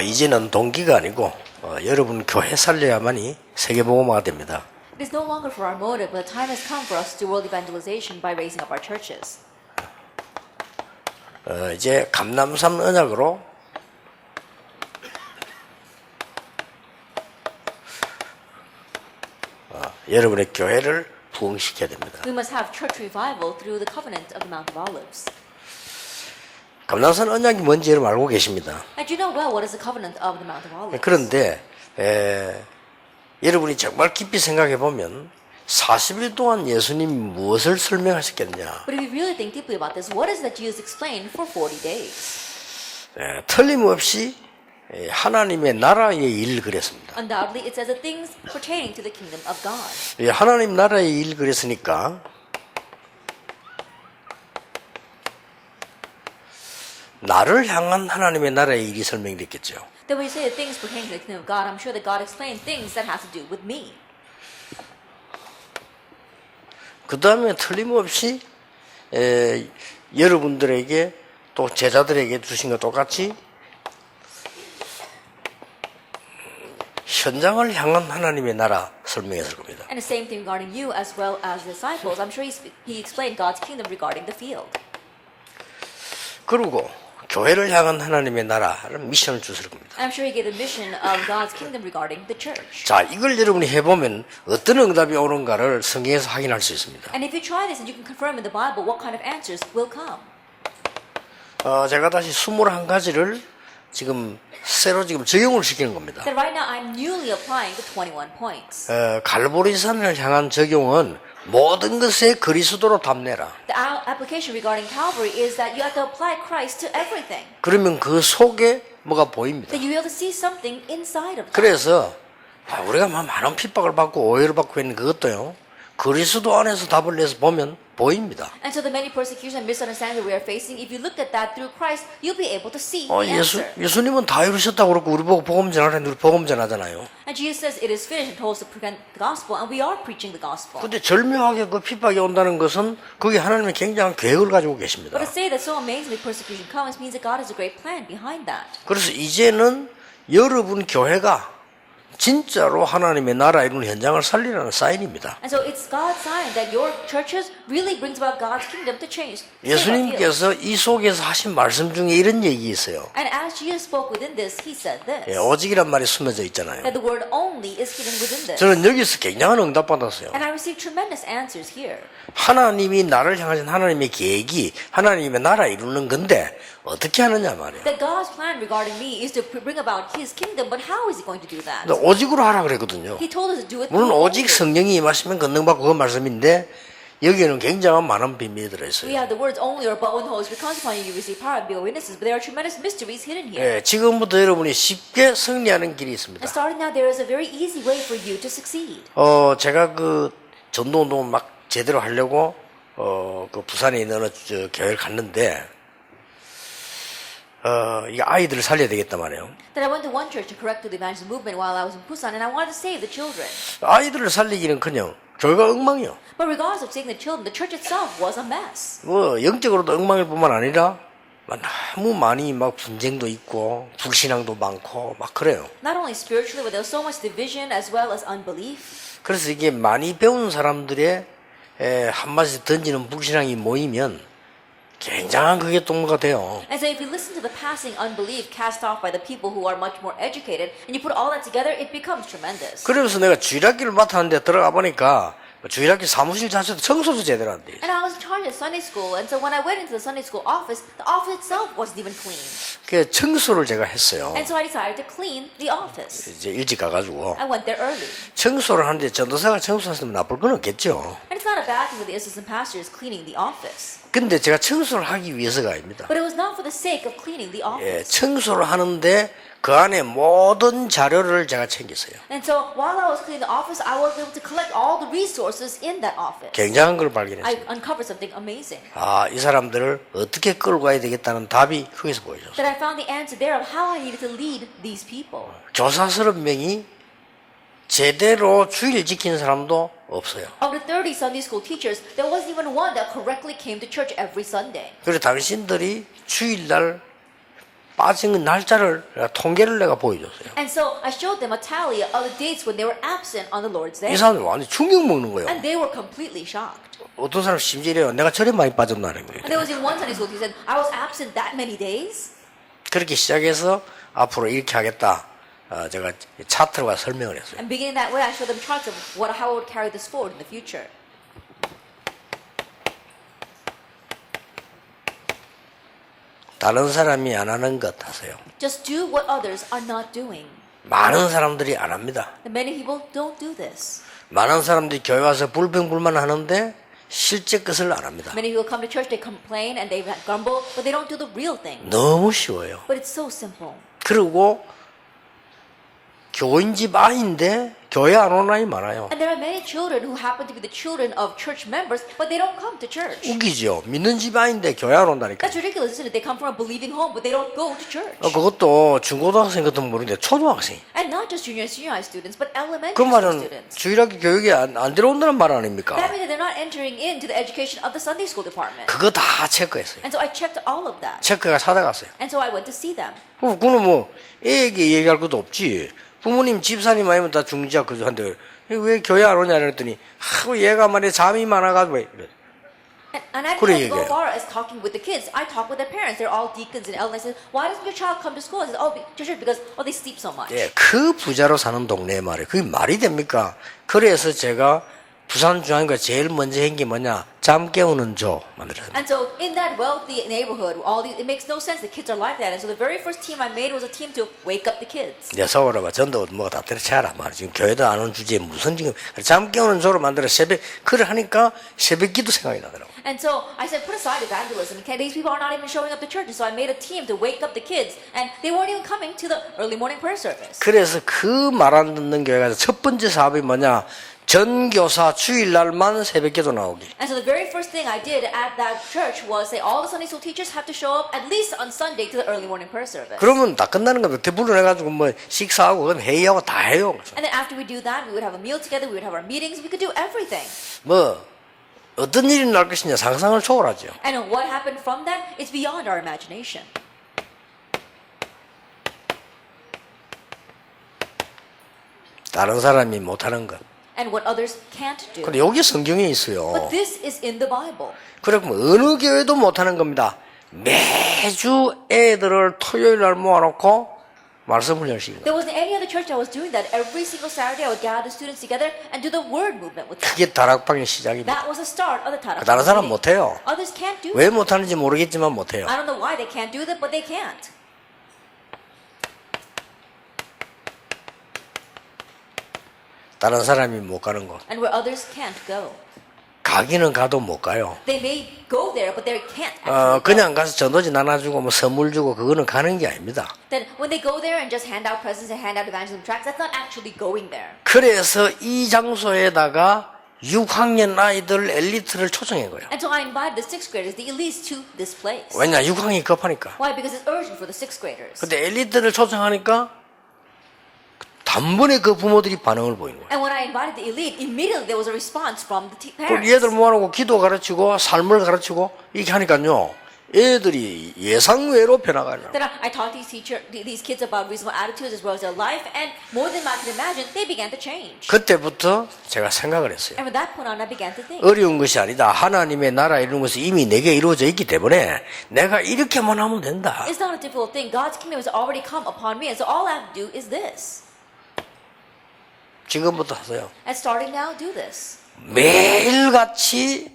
이제는 동기가 아니고 여러분 교회 살려야만이 세계복음화가 됩니다. It is no longer for our motive, but the time has come for us to do world evangelization by raising up our churches. 이제 감람산 언약으로 여러분의 교회를 부흥시켜야 됩니다. We must have church revival through the covenant of the Mount of Olives. 감람산 언약이 뭔지 여러분 알고 계십니다. And you know well what is the covenant of the Mount of Olives. 그런데 여러분이 정말 깊이 생각해 보면 40일 동안 예수님이 무엇을 설명하셨겠냐. But if you really think deeply about this, what is that Jesus explained for 40 days? 틀림없이 하나님의 나라의 일 그랬습니다. Undoubtedly, it says the things pertaining to the kingdom of God. 하나님 나라의 일 그랬으니까 나를 향한 하나님의 나라의 일이 설명됐겠죠. Then when you say the things pertaining to the kingdom of God, I'm sure that God explained things that have to do with me. 그 다음에 틀림없이 여러분들에게 또 제자들에게 주신 것 똑같이 현장을 향한 하나님의 나라 설명했을 겁니다. And the same thing regarding you as well as the disciples. I'm sure he explained God's kingdom regarding the field. 그리고 교회를 향한 하나님의 나라를 미션을 주실 겁니다. I'm sure he gave the mission of God's kingdom regarding the church. 자, 이걸 여러분이 해보면 어떤 응답이 오는가를 성경에서 확인할 수 있습니다. And if you try this and you can confirm in the Bible what kind of answers will come. 제가 다시 21가지를 지금 새로 적용을 시키는 겁니다. That right now I'm newly applying the 21 points. 갈보리산을 향한 적용은 모든 것에 그리스도로 답내라. The application regarding Calvary is that you have to apply Christ to everything. 그러면 그 속에 뭐가 보입니다. That you will be able to see something inside of that. 그래서 우리가 많은 핍박을 받고 오해를 받고 있는 그것도요. 그리스도 안에서 답을 내서 보면 보입니다. And so the many persecutions and misunderstandings that we are facing, if you look at that through Christ, you'll be able to see the answer. 예수님은 다 이루셨다고 그러고 우리 보고 복음 전하라는데 우리 복음 전하잖아요. And Jesus says it is finished and told us to present the gospel, and we are preaching the gospel. 근데 절묘하게 그 핍박이 온다는 것은 그게 하나님의 굉장한 계획을 가지고 계십니다. But to say that so amazingly persecution comes means that God has a great plan behind that. 그래서 이제는 여러분 교회가 진짜로 하나님의 나라 이루는 현장을 살리라는 사인입니다. And so it's God's sign that your churches really brings about God's kingdom to change. 예수님께서 이 속에서 하신 말씀 중에 이런 얘기 있어요. And as Jesus spoke within this, he said this. 오직이란 말이 숨겨져 있잖아요. That the word only is hidden within this. 저는 여기서 굉장한 응답 받았어요. And I received tremendous answers here. 하나님이 나를 향하신 하나님의 계획이 하나님의 나라 이루는 건데 어떻게 하느냐 말이에요. That God's plan regarding me is to bring about His kingdom, but how is He going to do that? 오직으로 하라 그랬거든요. He told us to do it. 물론 through 오직 only. 성령이 임하시면 권능받고 그 말씀인데 여기에는 굉장한 많은 비밀이 We 들어있어요. have the words only or but when the Holy Spirit comes upon you, you receive power and be witnesses. But there are tremendous mysteries hidden here. 지금부터 여러분이 쉽게 승리하는 길이 있습니다. And starting now, there is a very easy way for you to succeed. 제가 그 전도운동 막 제대로 하려고 그 부산에 있는 어느 교회를 갔는데 이 아이들을 살려야 되겠단 말이에요. That I went to one church to correct the evangelism movement while I was in Busan, and I wanted to save the children. 아이들을 살리기는커녕 교회가 엉망이요. But regardless of saving the children, the church itself was a mess. 뭐 영적으로도 엉망일 뿐만 아니라 너무 많이 막 분쟁도 있고 불신앙도 많고 막 그래요. Not only spiritually, but there was so much division as well as unbelief. 그래서 이게 많이 배운 사람들의 한마디씩 던지는 불신앙이 모이면 굉장한 그게 동무가 돼요. And so if you listen to the passing unbelief cast off by the people who are much more educated, and you put all that together, it becomes tremendous. 그래서 내가 주일학기를 맡았는데 들어가 보니까 주일학기 사무실 자체도 청소도 제대로 안 돼. And I was in charge of Sunday school, and so when I went into the Sunday school office, the office itself wasn't even clean. 그 청소를 제가 했어요. And so I decided to clean the office. 이제 일찍 가가지고 I went there early. 청소를 하는데 전도사가 청소했으면 나쁠 건 없겠죠. And it's not a bad thing that the assistant pastor is cleaning the office. 근데 제가 청소를 하기 위해서가 아닙니다. But it was not for the sake of cleaning the office. 청소를 하는데 그 안에 모든 자료를 제가 챙겼어요. And so while I was cleaning the office, I was able to collect all the resources in that office. 굉장한 걸 I 발견했어요. uncovered something amazing. 이 사람들을 어떻게 끌고 가야 되겠다는 답이 거기서 보여줬어요. That I found the answer there of how I needed to lead these people. 교사 30명이 제대로 주일 지키는 사람도 없어요. Of the 30 Sunday school teachers, there wasn't even one that correctly came to church every Sunday. 그래서 당신들이 주일날 빠진 날짜를 통계를 내가 보여줬어요. And so I showed them a tally of the dates when they were absent on the Lord's Day. 이 사람들 완전 충격 먹는 거예요. And they were completely shocked. 어떤 사람 심지어 이래요. 내가 저래 많이 빠졌나는 거예요. And there was in one Sunday school, he said, I was absent that many days. 그렇게 시작해서 앞으로 이렇게 하겠다. 제가 차트와 설명을 했어요. And beginning that way, I showed them charts of how I would carry this forward in the future. 다른 사람이 안 하는 것 하세요. Just do what others are not doing. 많은 사람들이 안 합니다. And many people don't do this. 많은 사람들이 교회 와서 불평불만 하는데 실제 것을 안 합니다. Many people come to church, they complain and they grumble, but they don't do the real thing. 너무 쉬워요. But it's so simple. 그리고 교인 집 아이인데 교회 안 오는 아이 많아요. And there are many children who happen to be the children of church members, but they don't come to church. 웃기죠. 믿는 집 아이인데 교회 안 온다니까. That's ridiculous, isn't it? They come from a believing home, but they don't go to church. 그것도 중고등학생 같은 모르는데 초등학생. And not just junior and senior high students, but elementary 그 school 말은 students. 주일학교 교육에 안 들어온다는 말 아닙니까? That means that they're not entering into the education of the Sunday school department. 그거 다 체크했어요. And so I checked all of that. 체크가 찾아갔어요. And so I went to see them. 그거는 뭐 애에게 얘기할 것도 없지. 부모님 집사님 아니면 다 중지야 그저 한데 왜 교회 안 오냐 그랬더니 얘가 말이야 잠이 많아가지고 왜 그래. And I 그래, didn't go 얘기해요. far as talking with the kids. I talked with their parents. They're all deacons and elders. I said, why doesn't your child come to school? I said, oh, to church because they sleep so much. 예, 그 부자로 사는 동네에 말이에요. 그게 말이 됩니까? 그래서 제가 부산 중앙과 제일 먼저 한 게 뭐냐? 잠 깨우는 조 만들었어요. And so in that wealthy neighborhood, it makes no sense. The kids are like that. And so the very first team I made was a team to wake up the kids. 이제 서울에 봐 전도 뭐가 다 때려쳐라 말이야. 지금 교회도 안 오는 주제에 무슨 지금 잠 깨우는 조로 만들어 새벽 그걸 하니까 새벽기도 생각이 나더라고. And so I said, put aside evangelism. Okay, these people are not even showing up to church. And so I made a team to wake up the kids. And they weren't even coming to the early morning prayer service. 그래서 그 말 안 듣는 교회가 첫 번째 사업이 뭐냐? 전교사 주일날만 새벽기도 나오기. And so the very first thing I did at that church was say all the Sunday school teachers have to show up at least on Sunday to the early morning prayer service. 그러면 다 끝나는 겁니다. 대불러내가지고 뭐 식사하고 그럼 회의하고 다 해요. And then after we do that, we would have a meal together, we would have our meetings, we could do everything. 뭐 어떤 일이 날 것이냐 상상을 초월하죠. And what happened from that is beyond our imagination. 다른 사람이 못하는 것. And what others can't do. 근데 여기 성경에 있어요. But this is in the Bible. 그래 그럼 어느 교회도 못하는 겁니다. 매주 애들을 토요일 날 모아놓고 말씀 훈련시키는 거예요. There wasn't any other church that was doing that. Every single Saturday I would gather the students together and do the word movement with them. 그게 다락방의 시작입니다. That was the start of the Tarak. 다른 사람 못해요. Others can't do 왜 it. 못하는지 모르겠지만 못해요. I don't know why they can't do that, but they can't. 다른 사람이 못 가는 곳. And where others can't go. 가기는 가도 못 가요. They may go there, but they can't actually go. 그냥 가서 전도지 나눠주고 뭐 선물 주고 그거는 가는 게 아닙니다. Then when they go there and just hand out presents and hand out evangelism tracts, that's not actually going there. 그래서 이 장소에다가 6학년 아이들 엘리트를 초청한 거예요. And so I invited the 6th graders, the elites, to this place. 왜냐 6학년이 급하니까. Why? Because it's urgent for the 6th graders. 근데 엘리트를 초청하니까 단번에 그 부모들이 반응을 보이는 거예요. And when I invited the elite, immediately there was a response from the 그 parents. 얘들 모아놓고 기도 가르치고 삶을 가르치고 이렇게 하니까요. 애들이 예상외로 변화가 나요. Then I taught these kids about reasonable attitudes as well as their life, and more than I could imagine, they began to change. 그때부터 제가 생각을 했어요. And from that point on, I began to think. 어려운 것이 아니다. 하나님의 나라 이루는 것이 이미 내게 이루어져 있기 때문에 내가 이렇게만 하면 된다. It's not a difficult thing. God's kingdom has already come upon me, and so all I have to do is this. 지금부터 하세요. And starting now, do this. 매일같이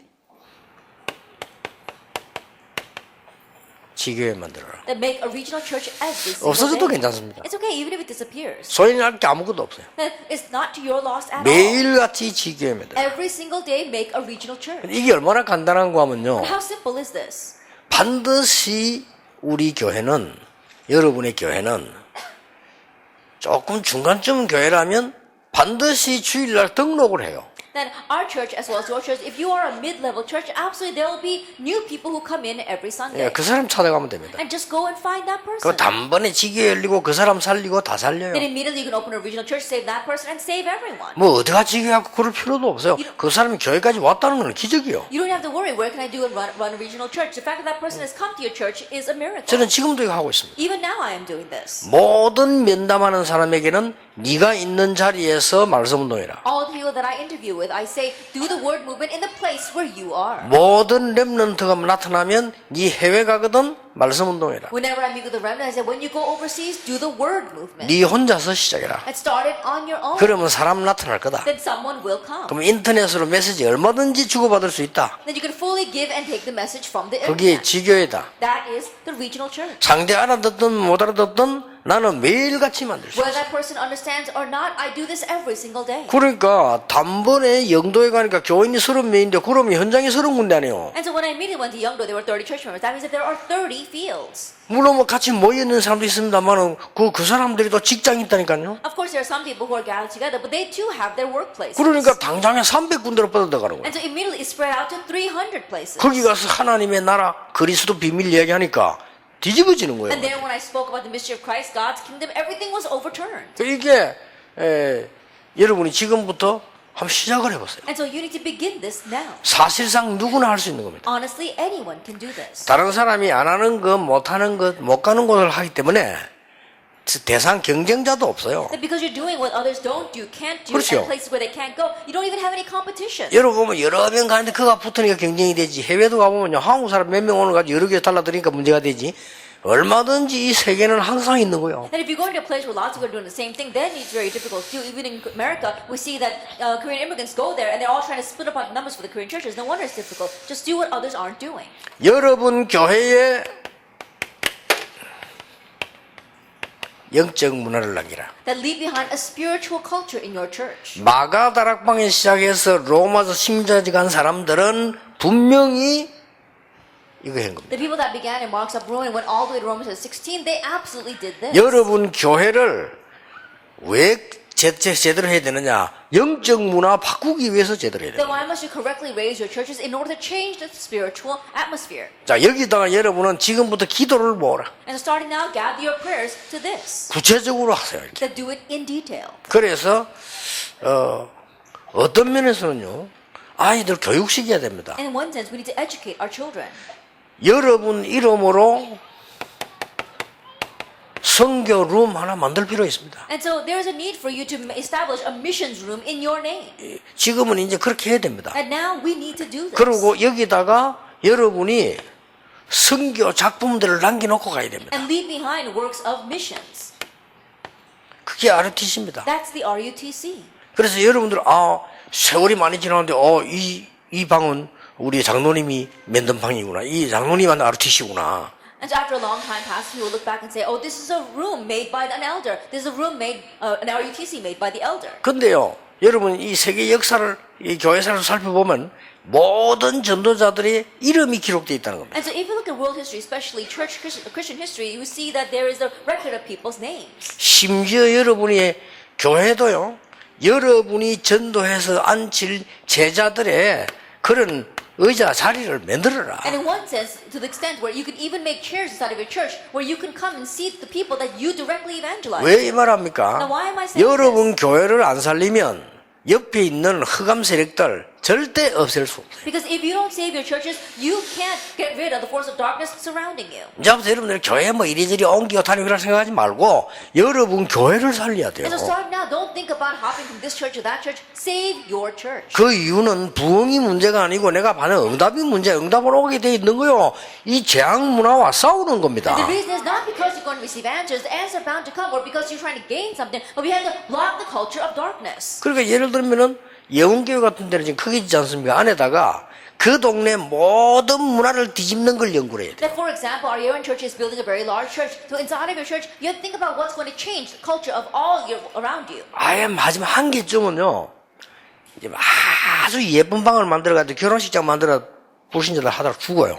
지교회 만들어라. Then make a regional church every single 없어져도 day. 괜찮습니다. It's okay, even if it disappears. 소인할 게 아무것도 없어요. Then it's not to your loss at all. 매일같이 지교회 만들어라. Every single day, make a regional church. 이게 얼마나 간단한 거 하면요. And how simple is this? 반드시 우리 교회는 여러분의 교회는 조금 중간쯤 교회라면 반드시 주일날 등록을 해요. then our church as well as your church, if you are a mid-level church, absolutely there will be new people who come in every Sunday. 예, 그 사람 찾아가면 됩니다. And just go and find that 그 person. 단번에 지게 열리고 그 사람 살리고 다 살려요. Then immediately you can open a regional church, save that person, and save everyone. 뭐 어디가 지게하고 그럴 필요도 없어요. 그 사람이 교회까지 왔다는 건 기적이요. You don't have to worry, where can I do and run a regional church? The fact that that person has come to your church is a miracle. 저는 지금도 이거 하고 있습니다. Even now I am doing this. 모든 면담하는 사람에게는 네가 있는 자리에서 말씀 운동해라. All the people that I interview with, I say, do the word movement in the place where you are. 모든 렘넌트가 나타나면 네 해외 가거든 말씀 운동해라. Whenever I meet with the remnant, I say, when you go overseas, do the word movement. 네 혼자서 시작해라. And start it on your own. 그러면 사람 나타날 거다. Then someone will come. 그럼 인터넷으로 메시지 얼마든지 주고받을 수 있다. Then you can fully give and take the message from the 그게 internet. 지교회다. That is the regional church. 상대 알아듣든 못 알아듣든 나는 매일같이 만들 수 있어. Whether that person understands or not, I do this every single day. 그러니까 단번에 영도에 가니까 교인이 30명인데 그러면 현장이 30군데 아니에요. And so when I immediately went to Yeongdo, there were 30 church members. That means that there are 30 fields. 물론 뭐 같이 모여있는 사람도 있습니다만 그 사람들이 또 직장이 있다니까요. Of course, there are some people who are gathered together, but they too have their workplaces. 그러니까 당장에 300군데로 뻗어가는 거예요. And so immediately it's spread out to 300 places. 거기 가서 하나님의 나라 그리스도 비밀 이야기하니까 뒤집어지는 거예요. And there when I spoke about the mystery of Christ, God's kingdom, everything was overturned. 이게 여러분이 지금부터 한번 시작을 해보세요. And so you need to begin this now. 사실상 누구나 할 수 있는 겁니다. Honestly, anyone can do this. 다른 사람이 안 하는 것, 못 하는 것, 못 가는 것을 하기 때문에 대상 경쟁자도 없어요. That because you're doing what others don't do, can't do, 그렇죠. and places where they can't go, you don't even have any competition. 여러분 보면 여러 명 가는데 그가 붙으니까 경쟁이 되지. 해외도 가보면요, 한국 사람 몇 명 오는 거 가지고 여러 개 달라드리니까 문제가 되지. 얼마든지 이 세계는 항상 있는 거예요. Then if you go into a place where lots of people are doing the same thing, then it's very difficult to do. Even in America, we see that Korean immigrants go there and they're all trying to split up numbers for the Korean churches. No wonder it's difficult. Just do what others aren't doing. 여러분 교회에 영적 문화를 남기라. That leave behind a spiritual culture in your church. 마가 다락방에 시작해서 로마서 심자지 간 사람들은 분명히 이거 한 겁니다. The people that began in Mark's Upper Room and went all the way to Romans 16, they absolutely did this. 여러분 교회를 왜 제대로 해야 되느냐? 영적 문화 바꾸기 위해서 제대로 해야 Then 돼요. why must you correctly raise your churches in order to change the spiritual atmosphere? 자, 여기다가 여러분은 지금부터 기도를 모으라. And so starting now, gather your prayers to this. 구체적으로 하세요. 이렇게. That do it in detail. 그래서 어떤 면에서는요, 아이들 교육시켜야 됩니다. And in one sense, we need to educate our children. 여러분 이름으로 선교 룸 하나 만들 필요 있습니다. And so there is a need for you to establish a missions room in your name. 지금은 이제 그렇게 해야 됩니다. And now we need to do this. 그리고 여기다가 여러분이 선교 작품들을 남겨놓고 가야 됩니다. And leave behind works of missions. 그게 RUTC입니다. That's the RUTC. 그래서 여러분들 세월이 많이 지났는데 이 방은 우리 장로님이 만든 방이구나. 이 장로님은 RUTC구나. And so after a long time passes, we will look back and say, oh, this is a room made by an elder. This is a room made, an RUTC made by the elder. 근데요, 여러분 이 세계 역사를, 이 교회사를 살펴보면 모든 전도자들의 이름이 기록되어 있다는 겁니다. And so if you look at world history, especially church Christian history, you see that there is a record of people's names. 심지어 여러분이 교회도요, 여러분이 전도해서 앉힐 제자들의 그런 의자 자리를 만들어라. And in one sense, to the extent where you can even make chairs inside of your church where you can come and seat the people that you directly evangelize. 왜 이 말합니까? Now, why am I saying 여러분 교회를 안 살리면 옆에 있는 흑암 세력들 절대 없앨 수 없어요. Because if you don't save your churches, you can't get rid of the force of darkness surrounding you. 이제부터 여러분들 교회 뭐 이리저리 옮기고 다니고 생각하지 말고 여러분 교회를 살려야 돼요. And so start now. Don't think about hopping from this church to that church. Save your church. 그 이유는 부흥이 문제가 아니고 내가 받는 응답이 문제야. 응답을 오게 돼 있는 거요. 이 재앙 문화와 싸우는 겁니다. The reason is not because you're going to receive answers. The answers are bound to come, or because you're trying to gain something, but we have to block the culture of darkness. 그러니까 예를 들면은 예원교회 같은 데는 지금 크게 짓지 않습니까? 안에다가 그 동네 모든 문화를 뒤집는 걸 연구를 해야 돼요. That, for example, our Yeon church is building a very large church. So inside of your church, you have to think about what's going to change the culture of all around you. 하지만 한 개쯤은요, 이제 아주 예쁜 방을 만들어가지고 결혼식장 만들어 부신자들 하다가 죽어요.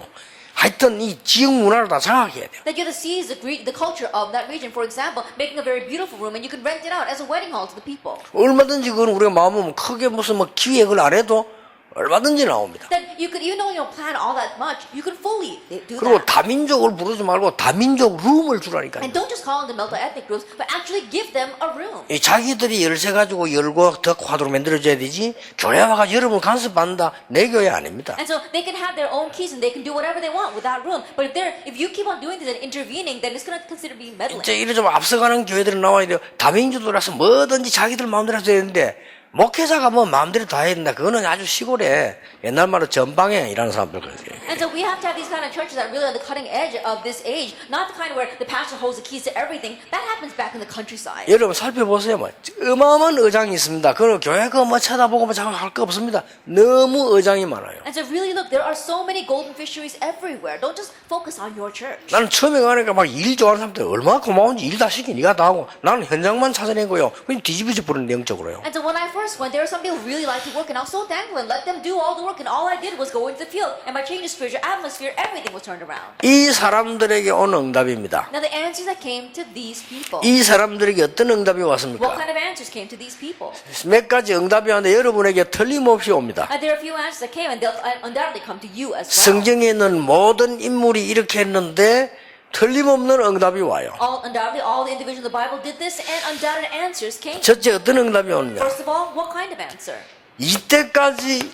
하여튼 이 지역 문화를 다 장악해야 돼요. That you have to seize the culture of that region. For example, making a very beautiful room and you can rent it out as a wedding hall to the people. 얼마든지 그건 우리가 마음먹으면 크게 무슨 뭐 기획을 안 해도 얼마든지 나옵니다. That you could, even though you don't plan all that much, you can fully do 그리고 that. 다민족을 부르지 말고 다민족 룸을 주라니까요. And don't just call them the multi-ethnic groups, but actually give them a room. 이 자기들이 열쇠 가지고 열고 더 화두로 만들어줘야 되지 교회 와가 여러분 간섭받는다 내 교회 아닙니다. And so they can have their own keys and they can do whatever they want with that room. But if you keep on doing this and intervening, then it's going to consider being meddling. 이제 이래 좀 앞서가는 교회들은 나와야 돼요. 다민족들이라서 뭐든지 자기들 마음대로 해야 되는데 목회자가 뭐 마음대로 다 해야 된다. 그거는 아주 시골에 옛날 말로 전방에 일하는 사람들 그래요. And so we have to have these kind of churches that are really on the cutting edge of this age, not the kind where the pastor holds the keys to everything. That happens back in the countryside. 여러분 살펴보세요. 뭐 어마어마한 의장이 있습니다. 그럼 교회 그뭐 쳐다보고 뭐 자꾸 할 거 없습니다. 너무 의장이 많아요. And so really look, there are so many golden fisheries everywhere. Don't just focus on your church. 나는 처음에 가니까 막 일 좋아하는 사람들 얼마나 고마운지 일 다 시키 네가 다 하고 나는 현장만 찾아내고요. 그냥 뒤집어져 버리는 영적으로요. And so when I first went, there were some people who really liked to work, and I was so thankful and let them do all the work. And all I did was go into the field, and by changing the spiritual atmosphere, everything was turned around. 이 사람들에게 온 응답입니다. Now the answers that came to these people. 이 사람들에게 어떤 응답이 What 왔습니까? kind of answers came to these people? 몇 가지 응답이 왔는데 여러분에게 틀림없이 옵니다. There are a few answers that came, and they'll undoubtedly come to you as well. 성경에 있는 모든 인물이 이렇게 했는데 틀림없는 응답이 와요. Undoubtedly, all the individuals in the Bible did this, and undoubted answers came. 첫째 어떤 응답이 오느냐? First of all, what kind of answer? 이때까지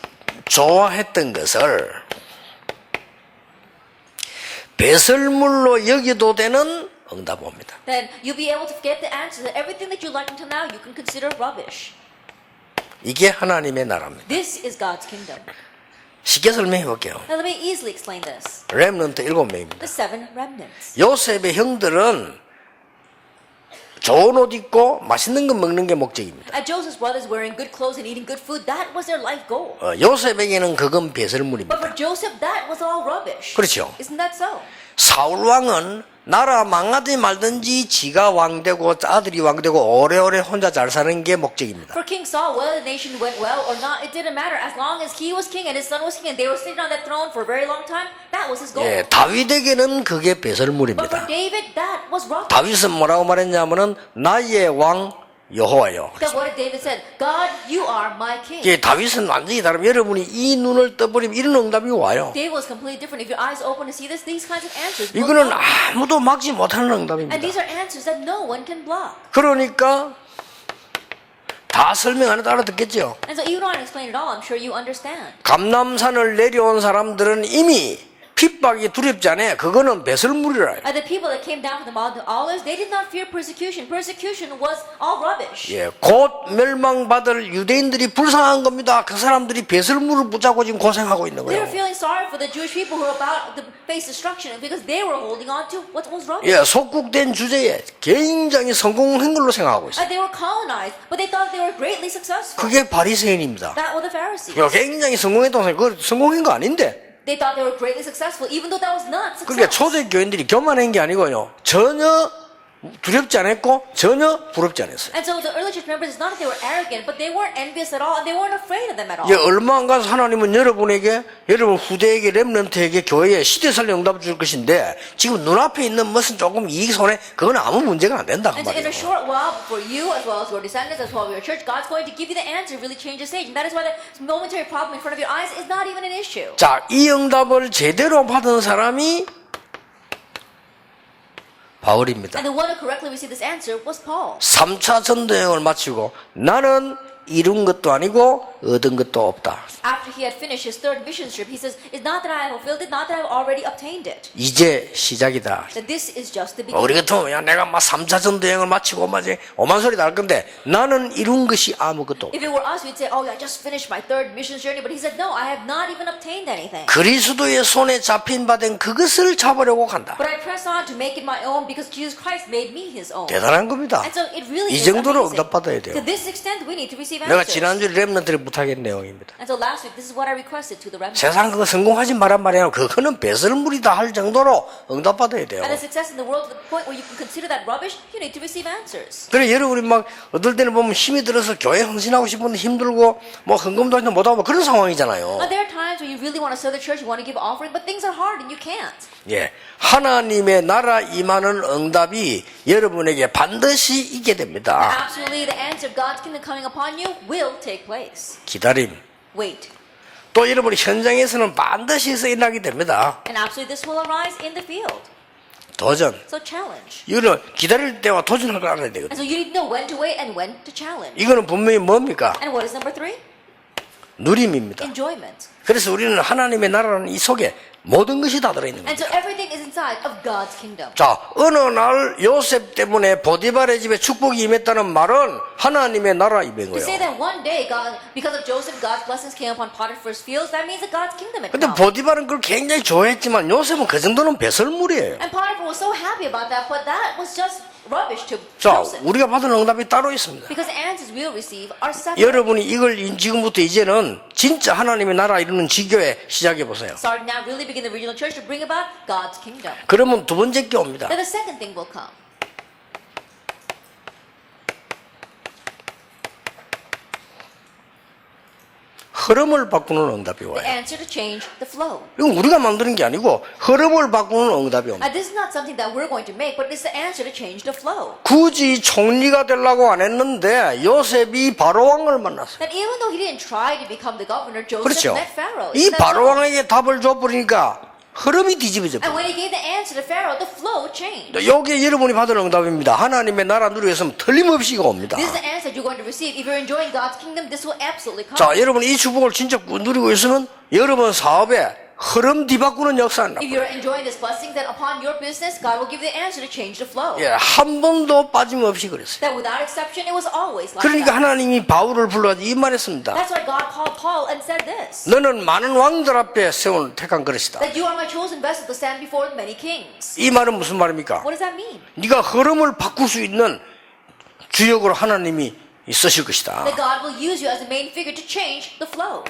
좋아했던 것을 배설물로 여기도 되는 응답이 옵니다. Then you'll be able to get the answer that everything that you liked until now you can consider rubbish. 이게 하나님의 나라입니다. This is God's kingdom. 쉽게 설명해 볼게요. Now let me easily explain this. 렘넌트 7명입니다. The 7 remnants. 요셉의 형들은 좋은 옷 입고 맛있는 거 먹는 게 목적입니다. Joseph's brothers wearing good clothes and eating good food, that was their life goal. 요셉에게는 그건 But 배설물입니다. for Joseph, that was all rubbish. 그렇죠. Isn't that so? 사울 왕은 나라 망하든지 말든지 지가 왕되고 아들이 왕되고 오래오래 혼자 잘 사는 게 목적입니다. For King Saul, whether the nation went well or not, it didn't matter. As long as he was king and his son was king and they were sitting on that throne for a very long time, that was his goal. 예, 다윗에게는 그게 But for 배설물입니다. David, that was rubbish. 다윗은 뭐라고 말했냐면은 나의 왕 여호와요. That what did David said? God, you are my king. 예, 다윗은 완전히 다르면 여러분이 이 눈을 떠버리면 이런 응답이 와요. David was completely different. If your eyes open to see this, these kinds of answers will 이거는 come. 아무도 막지 못하는 And 응답입니다. these are answers that no one can block. 그러니까 다 설명 안 해도 알아듣겠죠. And so even though I don't explain it all, I'm sure you understand. 감남산을 내려온 사람들은 이미 핍박이 두렵지 않아요. 그거는 배설물이라요. The people that came down from the Mount of Olives, they did not fear persecution. Persecution was all rubbish. 예, 곧 멸망받을 유대인들이 불쌍한 겁니다. 그 사람들이 배설물을 붙잡고 지금 고생하고 있는 They were 거예요. feeling sorry for the Jewish people who were about to face destruction because they were holding on to what was rubbish. 예, 속국된 주제에 굉장히 성공한 걸로 생각하고 있어요. They were colonized, but they thought they were greatly successful. 그게 바리새인입니다. That were the Pharisees. 예, 굉장히 성공했다고 생각해요. 그 성공한 거 아닌데. They thought they were greatly successful, even though that was not 그러니까 success. 초대교인들이 교만한 게 아니고요. 전혀 두렵지 않았고 전혀 부럽지 않았어요. And so the early church members, it's not that they were arrogant, but they weren't envious at all, and they weren't afraid of them at all. 예, 얼마 안 가서 하나님은 여러분에게, 여러분 후대에게, 렘넌트에게, 교회에 시대살려 응답 줄 것인데 지금 눈앞에 있는 무슨 조금 이익 손해 그건 아무 문제가 안 된다 그 And so in 말이에요. a short while, for you as well as your descendants, as well as your church, God's going to give you the answer, really change the stage. And that is why the momentary problem in front of your eyes is not even an issue. 자, 이 응답을 제대로 받은 사람이 바울입니다. And the one who correctly received this answer was Paul. 3차 전도여행을 마치고 나는 이룬 것도 아니고 얻은 것도 없다. After he had finished his third mission trip, he says, "It's not that I have fulfilled it, not that I have already obtained it. 이제 시작이다. That this is just the 우리 beginning." 같으면 야, 내가 막 3차 전도여행을 마치고 마지 오만 소리 날 건데 나는 이룬 것이 아무것도 없다. If it were us, we'd say, "Oh, I just finished my third mission journey." But he said, "No, I have not even obtained anything. 그리스도의 손에 잡힌 바 된 그것을 잡으려고 간다. But I press Son to make it my own because Jesus Christ made me His own. 대단한 겁니다. And so it really 이 is 정도로 amazing. 응답받아야 돼요. To this extent, we need to receive 내가 answers. 지난주 렘넌트를 부탁한 내용입니다. And so last week, this is what I requested to the remnant. 세상 그거 성공하지 말란 말이야. 그거는 배설물이다 할 정도로 응답받아야 돼요. And the success in the world to the point where you can consider that rubbish, you need to receive answers. 그래 여러분이 막 어떨 때는 보면 힘이 들어서 교회 헌신하고 싶은데 힘들고 뭐 헌금도 못하고 그런 상황이잖아요. But there are times when you really want to serve the church, you want to give offering, but things are hard and you can't. 예, 하나님의 나라 임하는 응답이 여러분에게 반드시 있게 됩니다. Absolutely, the answer of God's kingdom coming upon you will take place. 기다림. Wait. 또 여러분 현장에서는 반드시 일어나게 됩니다. And absolutely, this will arise in the field. 도전. So challenge. 이거는 기다릴 때와 도전할 걸 알아야 되거든요. And so you need to know when to wait and when to challenge. 이거는 분명히 뭡니까? And what is number 3? 누림입니다. Enjoyment. 그래서 우리는 하나님의 나라는 이 속에 모든 것이 다 들어있는 And so 겁니다. everything is inside of God's kingdom. 자, 어느 날 요셉 때문에 보디발의 집에 축복이 임했다는 말은 하나님의 나라 임한 To say 거예요. that one day, God, because of Joseph, God's blessings came upon Potiphar's fields, that means that God's kingdom had 근데 come. 보디발은 그걸 굉장히 좋아했지만 요셉은 그 정도는 배설물이에요. And Potiphar was so happy about that, but that was just rubbish to 자, Joseph. 우리가 받은 응답이 따로 있습니다. Because the answers we'll receive are separate. 여러분이 이걸 지금부터 이제는 진짜 하나님의 나라 이루는 지교에 시작해 보세요. Starting now, really begin the regional church to bring about God's kingdom. 그러면 두 번째 게 옵니다. Then the second thing will come. 흐름을 바꾸는 응답이 The 와요. answer to change the flow. 이건 우리가 만드는 게 아니고 흐름을 바꾸는 응답이 옵니다. And this is not something that we're going to make, but it's the answer to change the flow. 굳이 총리가 되려고 안 했는데 요셉이 바로왕을 만났어요. That even though he didn't try to become the governor, Joseph 그렇죠. met Pharaoh. 이 Isn't that so? 바로왕에게 답을 줘버리니까 흐름이 뒤집어져 And 버려요. when he gave the answer to Pharaoh, the flow changed. 여기에 여러분이 받은 응답입니다. 하나님의 나라 누리고 있으면 틀림없이 이거 옵니다. This is the answer you're going to receive. If you're enjoying God's kingdom, this will absolutely come. 자, 여러분 이 축복을 진짜 누리고 있으면 여러분 사업에 흐름 뒤바꾸는 역사가 납니다. If you're enjoying this blessing, then upon your business, God will give the answer to change the flow. 예, 한 번도 빠짐없이 그랬어요. That without exception, it was always like 그러니까 that. 하나님이 바울을 불러가지고 이 말했습니다. That's why God called Paul and said this. 너는 많은 왕들 앞에 세운 택한 그릇이다. That you are my chosen vessel to stand before many kings. 이 말은 무슨 말입니까? What does that mean? 네가 흐름을 바꿀 수 있는 주역으로 하나님이 쓰실 것이다. That God will use you as the main figure to change the flow.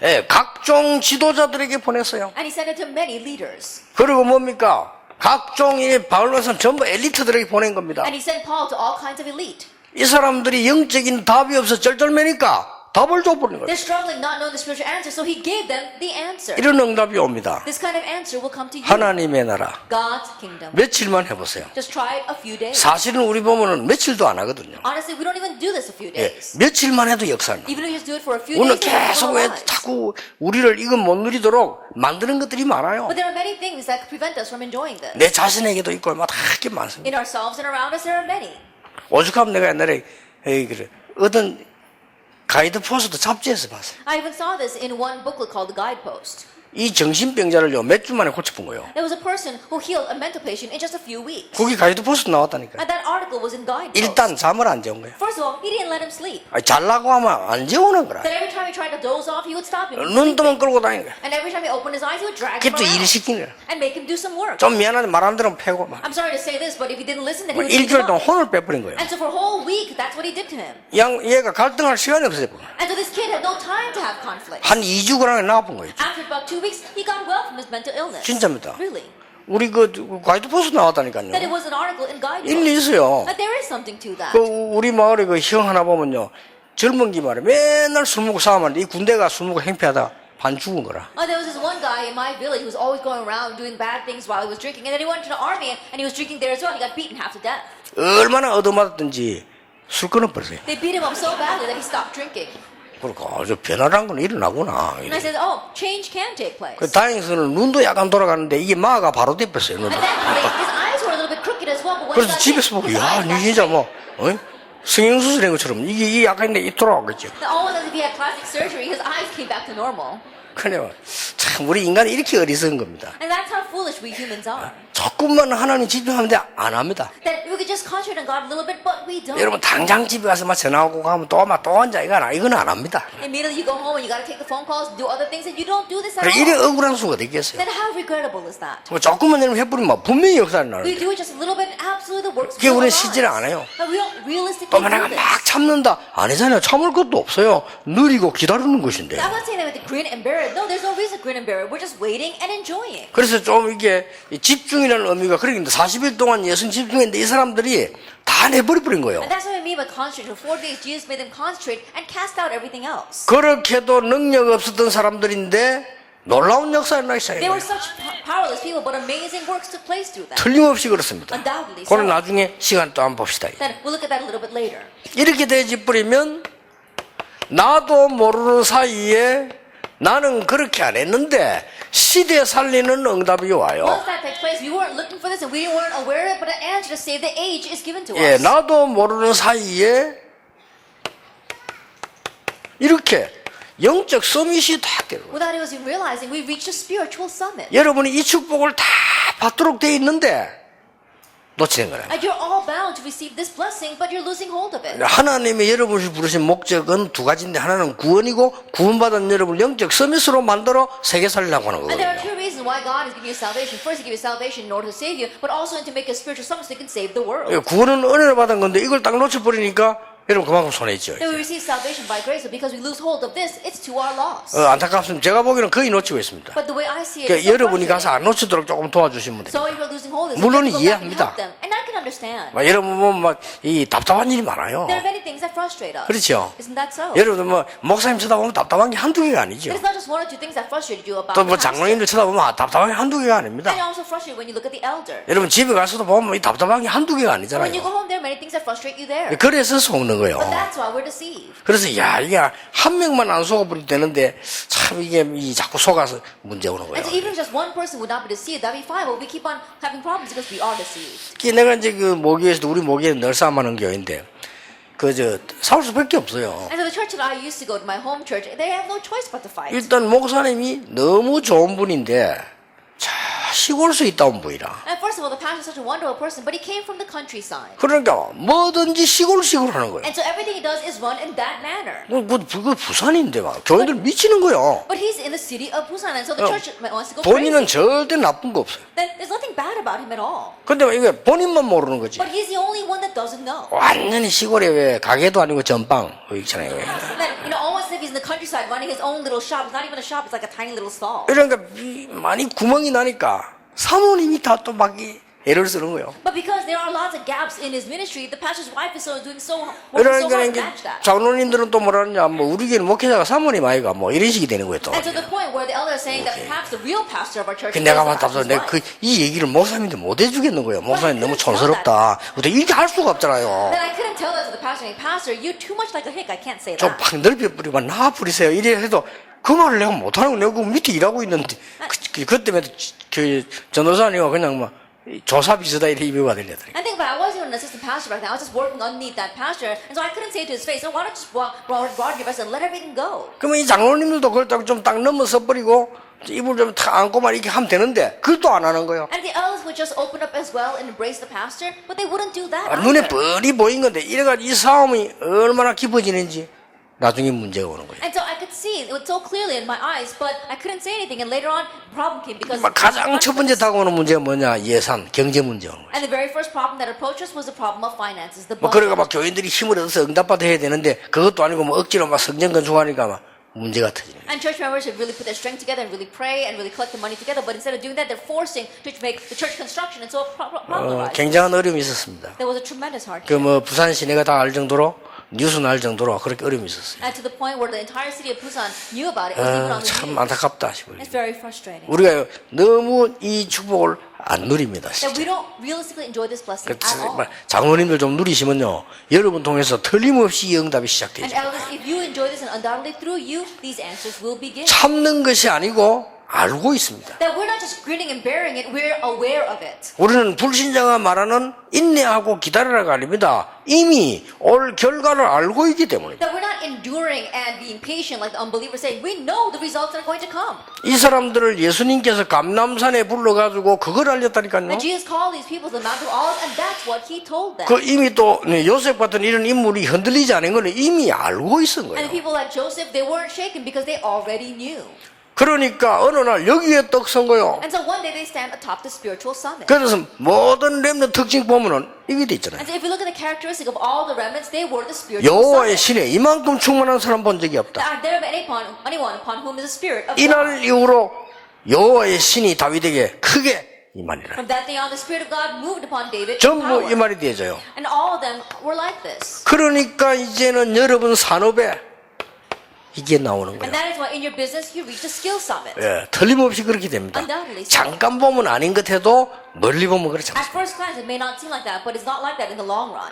예, 각종 지도자들에게 보냈어요. And he sent it to many leaders. 그리고 뭡니까? 각종 이 바울로서는 전부 엘리트들에게 보낸 겁니다. And he sent Paul to all kinds of elite. 이 사람들이 영적인 답이 없어 쩔쩔매니까 답을 줘버리는 거예요. They're struggling not knowing the spiritual answer, so he gave them the answer. 이런 응답이 옵니다. This kind of answer will come to you. 하나님의 나라. God's kingdom. 며칠만 해보세요. Just try it a few days. 사실은 우리 보면은 며칠도 안 하거든요. Honestly, we don't even do this a few 예, days. 며칠만 해도 역사는. Even if you just do it for a few 오늘 days, it will 계속 왜 arise. 자꾸 우리를 이건 못 누리도록 만드는 것들이 많아요. But there are many things that could prevent us from enjoying this. 내 자신에게도 있고 막 되게 많습니다. In ourselves and around us, there are many. 오죽하면 내가 옛날에 그래 어떤 가이드 포스트 잡지에서 봤어요. I even saw this in one booklet called The Guidepost. 이 정신병자를요 몇 주 만에 고쳐본 거예요. There was a person who healed a mental patient in just a few weeks. 거기 가이드 포스트 나왔다니까요. And that article was in Guidepost. 일단 잠을 안 재운 거예요. First of all, he didn't let him sleep. 잘라고 하면 안 재우는 거라. Then every time he tried to doze off, he would stop him. from 눈도만 sleeping. 끌고 다니는 거야. And every time he opened his eyes, he would drag him 그게 또 일 around 시키는 거야. and make him do some work. 좀 미안한데 말 안 들으면 패고 막. I'm sorry to say this, but if he didn't listen, then he would beat him 일주일 동안 up. 혼을 빼버린 거예요. And so for a whole week, that's what he did to him. 얘가 갈등할 시간이 없어요. And so this kid had no time to have conflict. 한 2주 그냥 나와본 거예요. After about 2 weeks, he got well from his mental illness. 진짜입니다. Really? 우리 그 가이드 포스트 나왔다니까요. That it was an article in Guidebook. 일리 있어요. That there is something to that. 그 우리 마을에 그 형 하나 보면요 젊은 기 말에 맨날 술 먹고 싸움하는데 이 군대가 술 먹고 행패하다 반 죽은 거라. There was this one guy in my village who was always going around doing bad things while he was drinking. And then he went to the army and he was drinking there as well. He got beaten half to death. 얼마나 얻어맞았든지 술 끊어버렸어요. They beat him up so badly that he stopped drinking. 그러니까 아주 변화란 건 일어나구나. And I said, oh, change can take place. 그 다행히서는 눈도 약간 돌아가는데 이게 마가 바로 떼었어요. 눈도. And then his eyes were a little bit crooked as well. But when he 그래서 got 집에서 보고 hit, his 야, eyes 니 got 진짜 straight. 뭐 성형수술한 것처럼 이게 약간 이 돌아오겠죠. Almost as if he had plastic surgery, his eyes came back to normal. 그래요. 참 우리 인간이 이렇게 어리석은 겁니다. And that's how foolish we humans are. 조금만 하나님 집중하면 안 합니다. That we we just concentrate on God a little bit, but we don't. 여러분 당장 집에 가서 막 전화하고 가면 또 혼자 이건 안 합니다. Immediately you go home and you got to take the phone calls, do other things, and you don't do this at 그래 이래 all. 억울한 수가 되겠어요. Then how regrettable is that? 뭐 조금만 여러분 해버리면 분명히 역사를 We 나는데 do it just a little bit, absolutely the works 그게 will 우리는 arise. 실제로 안 해요. But we don't realistically 또 do 내가 this. 막 참는다 아니잖아요. 참을 것도 없어요. 느리고 기다리는 것인데. I'm not saying that we have to grin and bear it. No, there's no reason to grin and bear it. We're just waiting and enjoying. 그래서 좀 이게 집중이라는 의미가 그러는데 40일 동안 예수님 집중했는데 이 사람들이 다 내버려버린 거예요. And that's what I mean by concentrate. For 4 days, Jesus made them concentrate and cast out everything else. 그렇게도 능력 없었던 사람들인데 놀라운 역사를 나기 They were 시작해요. such powerless people, but amazing works took place through them. 틀림없이 그렇습니다. Undoubtedly 그건 so. 나중에 시간 또 한번 봅시다. Then we'll look at that a little bit later. 이렇게 돼버리면 나도 모르는 사이에 나는 그렇게 안 했는데 시대 살리는 응답이 와요. Once that takes place, we weren't looking for this and we weren't aware of it, but an answer to save the age is given to 예, us. 나도 모르는 사이에 이렇게 영적 서밋이 다 되는 거예요. Without us even realizing, we reached a spiritual summit. 여러분이 이 축복을 다 받도록 돼 있는데 놓치는 거예요. And you're all bound to receive this blessing, but you're losing hold of it. 하나님의 여러분을 부르신 목적은 두 가지인데 하나는 구원이고 구원받은 여러분을 영적 서밋으로 만들어 세계 살리려고 하는 And there are 거거든요. two reasons why God is giving you salvation. First, He gave you salvation in order to save you, but also to make a spiritual summit so you can save the world. 예, 구원은 은혜를 받은 건데 이걸 딱 놓쳐버리니까 여러분 그만큼 손해있죠. Then we receive salvation by grace, but because we lose hold of this, it's to our loss. 안타깝습니다. 제가 보기에는 거의 놓치고 있습니다. But the way I see it, 그러니까 it's so 여러분이 가서 frustrating. 안 놓치도록 조금 도와주시면 돼요. So if you're losing hold of this, 물론 you have to go back and 이해합니다. help them. And I can understand. 여러분 뭐이 답답한 일이 많아요. There are many things that frustrate us. 그렇죠. Isn't that so? 여러분 뭐 목사님 쳐다보면 답답한 게 한두 개가 아니죠. It's not just one or two things that frustrated you about 또 the 뭐 pastor. 장로님들 쳐다보면 답답한 게 한두 개가 아닙니다. And you're also frustrated when you look at the elder. 여러분 집에 가서도 보면 이 답답한 게 한두 개가 When you go 아니잖아요. home, there are many things that frustrate you there. 그래서 속는 거예요. But that's why we're deceived. 그래서 야 이게 한 명만 안 속아버리면 되는데 참 이게 이 자꾸 속아서 문제 오는 거예요. And so even if just one person would not be deceived, that'd be fine. But we keep on having problems because we are deceived. 특히 내가 이제 그 모교에서도 우리 모교는 늘 싸움하는 교회인데 그저 싸울 수밖에 없어요. And so the church that I used to go to, my home church, they have no choice but to fight. 일단 목사님이 너무 좋은 분인데 자 시골서 있다 온 분이라. And first of all, the pastor is such a wonderful person, but he came from the countryside. 그러니까 뭐든지 시골식으로 하는 거예요. And so everything he does is run in that manner. 그 부산인데 막 교인들 미치는 거예요. But he's in the city of Busan, and so the church wants to go 본인은 crazy. 절대 나쁜 거 없어요. Then there's nothing bad about him at all. 근데 이게 본인만 모르는 거지. But he's the only one that doesn't know. 완전히 시골에 왜 가게도 아니고 전방 있잖아요. Then, almost as if he's in the countryside running his own little shop. It's not even a shop, it's like a tiny little stall. 그러니까 많이 구멍이 나니까 사모님이 다 또 막 애를 쓰는 거예요. But because there are lots of gaps in his ministry, the pastor's wife is working so hard 그러니까 to 이제 match that. 장로님들은 또 뭐라 하느냐 뭐 우리 교회는 목회자가 사모님 아이가 뭐 이런 식이 되는 거예요 또. And to the point where the elder is saying that perhaps the real pastor of our church 그 is 내가 the 봤다 pastor's 내가 wife. 이 얘기를 목사님한테 못 해주겠는 거예요. 목사님 너무 촌스럽다. 근데 이렇게 할 수가 없잖아요. Then I couldn't tell that to the pastor. Hey, pastor, you're too much like a hick. I can't say 좀 that. 팍 넓혀 뿌리고 나 뿌리세요. 이래 해도 그 말을 내가 못하는 거 내가 그 밑에 일하고 있는데 그 때문에 그 전도사님이 그냥 막 조사 비슷하게 입에 받으려더니. I think, but I wasn't even an assistant pastor back then. I was just working underneath that pastor, and so I couldn't say to his face, "Oh, why don't you just broaden your vest and let everything go?" 그러면 이 장로님들도 그걸 좀 딱 넘어서 버리고 입을 좀 탁 안고만 이렇게 하면 되는데 그것도 안 하는 거예요. And the elders would just open up as well and embrace the pastor, but they wouldn't do that. 눈에 either. 뻔히 보인 건데 이래가 이 싸움이 얼마나 깊어지는지 나중에 문제가 오는 거예요. And so I could see it was so clearly in my eyes, but I couldn't say anything. And later on, problem came because. 가장 첫 번째 다가오는 문제가 뭐냐? 예산, 경제 문제 오는 거예요. And the very first problem that approached us was the problem of finances. The 뭐 budget. 그러니까 막 교인들이 힘을 얻어서 응답받아 해야 되는데 그것도 아니고 뭐 억지로 막 성전 건축하니까 막 문제가 터지는 거예요. And church members should really put their strength together and really pray and really collect the money together. But instead of doing that, they're forcing to make the church construction, and so a problem arises. 굉장한 어려움이 있었습니다. There was a tremendous hardship. 그 뭐 부산 시내가 다 알 정도로 뉴스 날 정도로 그렇게 어려움이 있었어요. And to the point where the entire city of Busan knew about it. It was even on the 참 news. 안타깝다 싶어요. It's very frustrating. 우리가 너무 이 축복을 안 누립니다. That 진짜. we don't realistically enjoy this blessing at all. 장로님들 좀 누리시면요, 여러분 통해서 틀림없이 이 응답이 And 시작되죠. elders, if you enjoy this and undoubtedly through you, these answers will begin. 참는 것이 아니고 알고 있습니다. That we're not just grinning and bearing it, we're aware of it. 우리는 불신자가 말하는 인내하고 기다리라가 아닙니다. 이미 올 결과를 알고 있기 때문입니다. That we're not enduring and being patient like the unbelievers say. We know the results are going to come. 이 사람들을 예수님께서 감람산에 불러가지고 그걸 알렸다니까요. And Jesus called these people to the Mount of Olives, and that's what he told them. 그 이미 또 요셉 같은 이런 인물이 흔들리지 않은 거는 이미 알고 있은 And 거예요. the people like Joseph, they weren't shaken because they already knew. 그러니까 어느 날 여기에 떡 선 거요. And so one day they stand atop the spiritual summit. 그래서 모든 렘넌트 특징 보면은 이게 돼 있잖아요. And so if you look at the characteristic of all the remnants, they were the spiritual 여호와의 summit. 신에 이만큼 충만한 사람 본 적이 없다. Are there anyone upon whom is the spirit of God? 이날 이후로 여호와의 신이 다윗에게 크게 임하니라. From that day on, the spirit of God moved upon David in 전부 이 power. 말이 되어져요. And all of them were like this. 그러니까 이제는 여러분 산업에 이게 나오는 거예요. And that is why in your business you reach the skill summit. 예, 틀림없이 그렇게 됩니다. Undoubtedly so. 잠깐 보면 아닌 것 해도 멀리 보면 그렇지 At 않습니다. first glance, it may not seem like that, but it's not like that in the long run.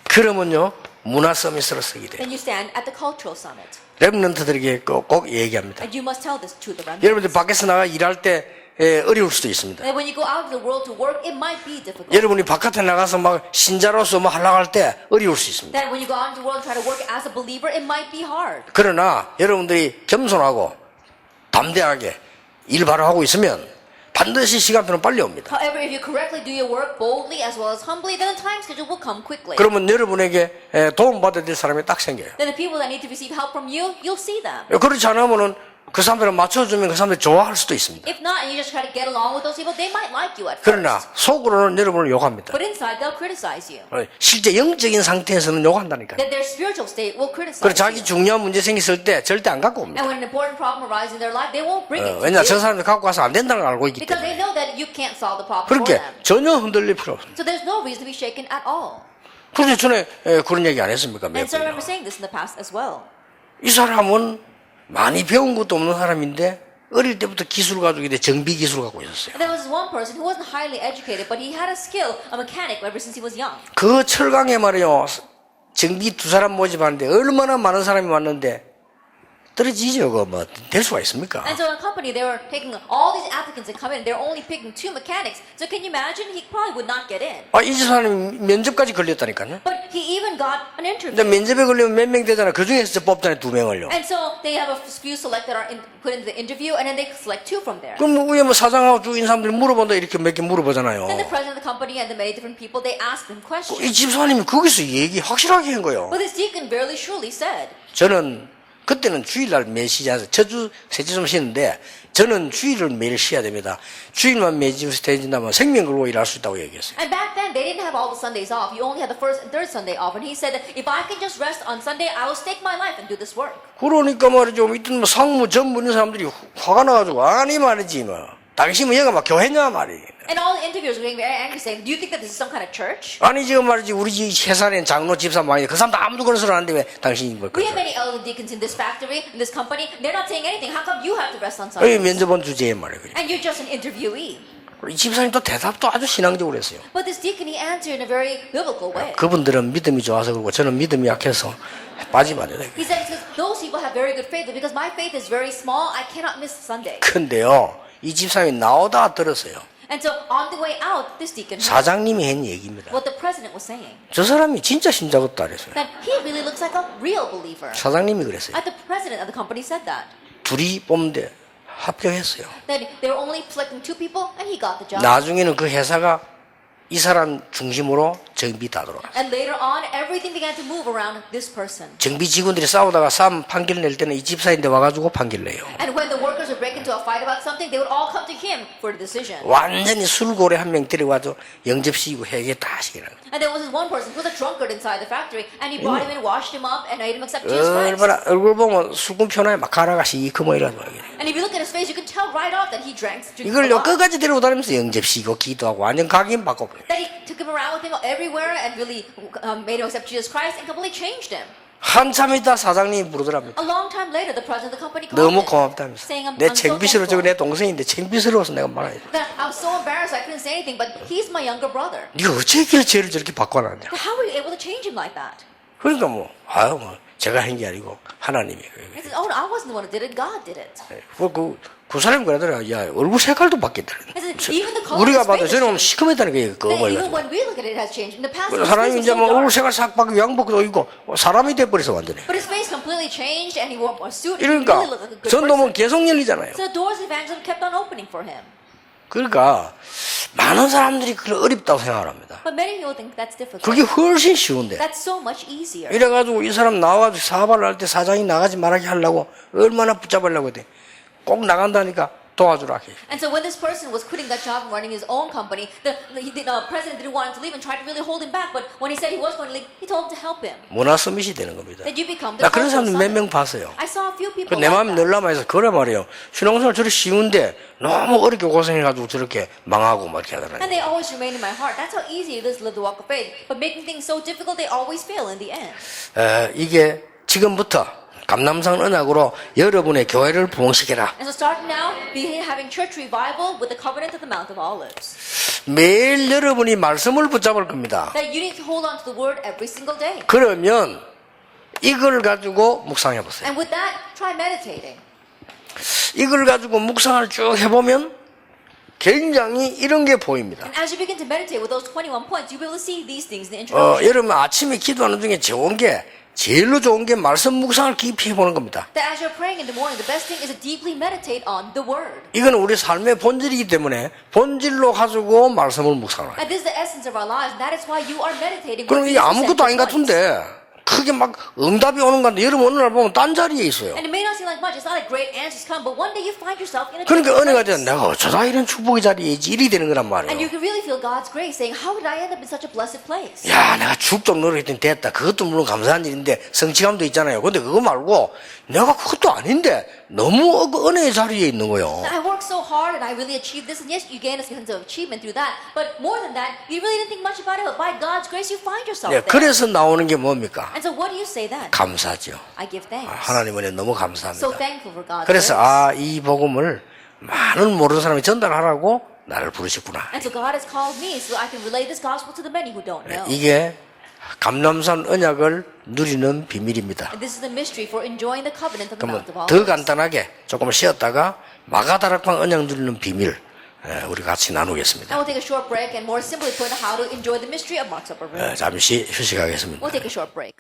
그러면요 문화 서밋으로 서게 돼요. Then you stand at the cultural summit. 렘넌트들에게 꼭 얘기합니다. And you must tell this to the remnants. 여러분들 밖에서 나가 일할 때 어려울 수도 있습니다. And when you go out into the world to work, it might be difficult. 여러분이 바깥에 나가서 막 신자로서 뭐 하려고 할 때 어려울 수 있습니다. That when you go out into the world and try to work as a believer, it might be hard. 그러나 여러분들이 겸손하고 담대하게 일 바로 하고 있으면 반드시 시간표는 빨리 옵니다. However, if you correctly do your work boldly as well as humbly, then the time schedule will come quickly. 그러면 여러분에게 도움받아야 될 사람이 딱 생겨요. Then the people that need to receive help from you, you'll see them. 그렇지 않으면은 그 사람들을 맞춰주면 그 사람들이 좋아할 수도 있습니다. If not, and you just try to get along with those people, they might like you at 그러나 first. 속으로는 여러분을 욕합니다. But inside, they'll criticize you. 실제 영적인 상태에서는 욕한다니까요. That their spiritual state will criticize 그리고 자기 you. 중요한 문제 생겼을 때 절대 안 갖고 옵니다. And when an important problem arises in their life, they won't bring it to 왜냐 저 you. 사람들 갖고 와서 안 된다는 걸 알고 있기 Because 때문에. they know that you can't solve the problem for 그렇게 them. 전혀 흔들릴 필요 없습니다. So there's no reason to be shaken at all. 그래서 전에 그런 얘기 안 했습니까? 몇 And so I 번이나. remember saying this in the past as well. 이 사람은 많이 배운 것도 없는 사람인데 어릴 때부터 기술 가지고 있는데 정비 기술 갖고 있었어요. And there was one person who wasn't highly educated, but he had a skill, a mechanic, ever since he was young. 그 철강에 말이요 정비 두 사람 모집하는데 얼마나 많은 사람이 왔는데 떨어지죠. 그 뭐 될 수가 있습니까? And so in a company, they were taking all these applicants that come in. They're only picking 2 mechanics. So can you imagine? He probably would not get in. 이 사람이 면접까지 걸렸다니까요. But he even got an 근데 interview. 면접에 걸리면 몇 명 되잖아. 그 중에서 뽑잖아요. 2명을요. And so they have a few select that are put into the interview, and then they select 2 from there. 그럼 위에 뭐 사장하고 쭉 있는 사람들이 물어본다 이렇게 몇 개 물어보잖아요. Then the president of the company and the many different people, they ask them questions. 이 집사님이 거기서 얘기 확실하게 한 거예요. But this deacon barely surely said, 저는 그때는 주일날 매일 쉬자서 저주 셋째 좀 쉬는데 저는 주일을 매일 쉬어야 됩니다. 주일만 매일 쉬어진다면 생명 걸고 일할 수 있다고 얘기했어요. and back then they didn't have all the Sundays off. You only had the first and third Sunday off. And he said that if I can just rest on Sunday, I will stake my life and do this work. 그러니까 말이죠. 이떤 뭐 상무 전부 있는 사람들이 화가 나가지고 아니 말이지 뭐 당신 뭐 여기가 막 교회냐 말이. And all the interviewers were getting very angry, saying, "Do you think that this is some kind of church? 아니 지금 말이지 우리 집 회사는 장로 집사 많이 그 사람도 아무도 그런 소리 안 하는데 왜 당신이 뭘 We 그래? have many elder deacons in this factory, in this company. They're not saying anything. How come you have to rest on 여기 Sunday? 면접원 주제에 말이에요. And you're just an interviewee." 이 집사님 또 대답도 아주 신앙적으로 했어요. But this deacon, he answered in a very biblical way. 그분들은 믿음이 좋아서 그러고 저는 믿음이 약해서 빠지면 안 돼요. He said, "Those people have very good faith, but because my faith is very small, I cannot miss Sunday." 근데요 이 집사님이 나오다 들었어요. And so on the way out, this deacon heard 사장님이 한 얘기입니다. what the president was saying. 저 사람이 진짜 신자 같다 그랬어요. That he really looks like a real believer. 사장님이 그랬어요. The president of the company said that. 둘이 뽑는데 합격했어요. That they were only selecting 2 people, and he got the job. 나중에는 그 회사가 이 사람 중심으로 정비 다 돌아갔어요. And later on, everything began to move around this person. 정비 직원들이 싸우다가 싸움 판결 낼 때는 이 집사인데 와가지고 판결 내요. And when the workers would break into a fight about something, they would all come to him for the decision. 완전히 술고래 한 명 데려와서 영접시키고 회개 다 시키는 거예요. And there was this one person who was a drunkard inside the factory, and he brought him in, washed him up, and made him accept Jesus Christ. 얼마나 얼굴 보면 술꾼편에 막 가라가 시커먼이라도 And if you look at his face, you can tell right off that he drank a 이걸요 lot. 끝까지 데려오다니면서 영접시키고 기도하고 완전 각인 바꿔버려요. That he took him around with him everywhere and really made him accept Jesus Christ and completely changed him. 한참 있다 사장님이 부르더랍니다. A long time later, the president of the company called 너무 him, 고맙다면서. saying, 내 I'm so 창피스러워 저거 내 thankful. 동생인데 창피스러워서 내가 말아야 돼. That I was so embarrassed I couldn't say anything, but he's my younger brother. 네가 어째 길 죄를 저렇게 바꿔놨냐. How were you able to change him like that? 그러니까 뭐 아유 뭐 제가 한 게 아니고 하나님이. He said, oh, no, I wasn't the one who did it. God did it. 그 사람이 그러더라. 야, 얼굴 색깔도 바뀌었다. He said, even the color 우리가 of his 봐도 face 저는 has changed. 시커멓다는 게 그 Then 뭘 even 가지고. when we look at it, it has changed. In the past, his 사람이 face was 이제 so 뭐 얼굴 dark. 색깔 싹 바뀌고 양복도 입고 사람이 돼버려서 완전히. But his face completely changed and he wore a suit. And he really 그러니까 looked like a good 전도면 person. 계속 열리잖아요. So the doors of evangelism kept on opening for him. 그러니까 많은 사람들이 그걸 어렵다고 생각합니다. But many people think that's difficult. 그게 훨씬 쉬운데. That's so much easier. 이래가지고 이 사람 나와가지고 사발을 할 때 사장이 나가지 말하게 하려고 얼마나 붙잡으려고 했대. 꼭 나간다니까 도와주라. And so when this person was quitting that job and running his own company, the president didn't want him to leave and tried to really hold him back. But when he said he was going to leave, he told him to help him. 문화 서밋이 되는 겁니다. That you become the 나 그런 cultural 사람들 몇 명 summit. 봤어요. I saw a few people 내 like 마음이 that. 늘라마해서 그래 말이에요. 신앙생활 저리 쉬운데 너무 어렵게 고생해가지고 저렇게 망하고 막 이렇게 하더라고요. And they always remain in my heart. That's how easy it is to live the walk of faith. But making things so difficult, they always fail in the end. 이게 지금부터 감남산 언약으로 여러분의 교회를 부흥시켜라. And so starting now, be having church revival with the covenant of the Mount of Olives. 매일 여러분이 말씀을 붙잡을 겁니다. That you need to hold on to the word every single day. 그러면 이걸 가지고 묵상해 보세요. And with that, try meditating. 이걸 가지고 묵상을 쭉 해보면 굉장히 이런 게 보입니다. And as you begin to meditate with those 21 points, you'll be able to see these things in the introduction. 여러분 아침에 기도하는 중에 제일로 좋은 게 말씀 묵상을 깊이 해보는 겁니다. That as you're praying in the morning, the best thing is to deeply meditate on the word. 이건 우리 삶의 본질이기 때문에 본질로 가지고 말씀을 묵상을 해요. And this is the essence of our lives, and that is why you are meditating. 그럼 with 이게 these 아무것도 아닌 essential points. 같은데 크게 막 응답이 오는 건데 여러분 어느 날 보면 딴 자리에 있어요. And it may not seem like much, it's not like great answers come, but one day you find yourself in a 그러니까 different 은혜가 place. 되면 내가 어쩌다 이런 축복의 자리에 있지 이리 되는 거란 And 말이에요. you can really feel God's grace saying, how did I end up in such a blessed place? 야, 내가 죽도록 노력했더니 됐다. 그것도 물론 감사한 일인데 성취감도 있잖아요. 근데 그거 말고 내가 그것도 아닌데 너무 은혜의 자리에 있는 거예요. I worked so hard and I really achieved this, and yes, you gain a sense of achievement through that, but more than that, you really didn't think much about it, but by God's grace, you find yourself 네, there. 그래서 나오는 게 뭡니까? And so what do you say then? 감사죠. I give thanks. 하나님 은혜 너무 So 감사합니다. thankful for God's 그래서 grace. 이 복음을 많은 모르는 사람이 전달하라고 나를 부르셨구나. And so God has called me so I can relay this gospel to the many who don't know. 이게 감람산 언약을 누리는 비밀입니다. And this is the mystery for enjoying the covenant of the 그러면 Mount of 더 Olives. 간단하게 조금 쉬었다가 마가다락방 언약 누리는 비밀 우리 같이 나누겠습니다. And we'll take a short break and more simply put how to enjoy the mystery of Mark's Upper Room. 잠시 휴식하겠습니다. We'll take a short break.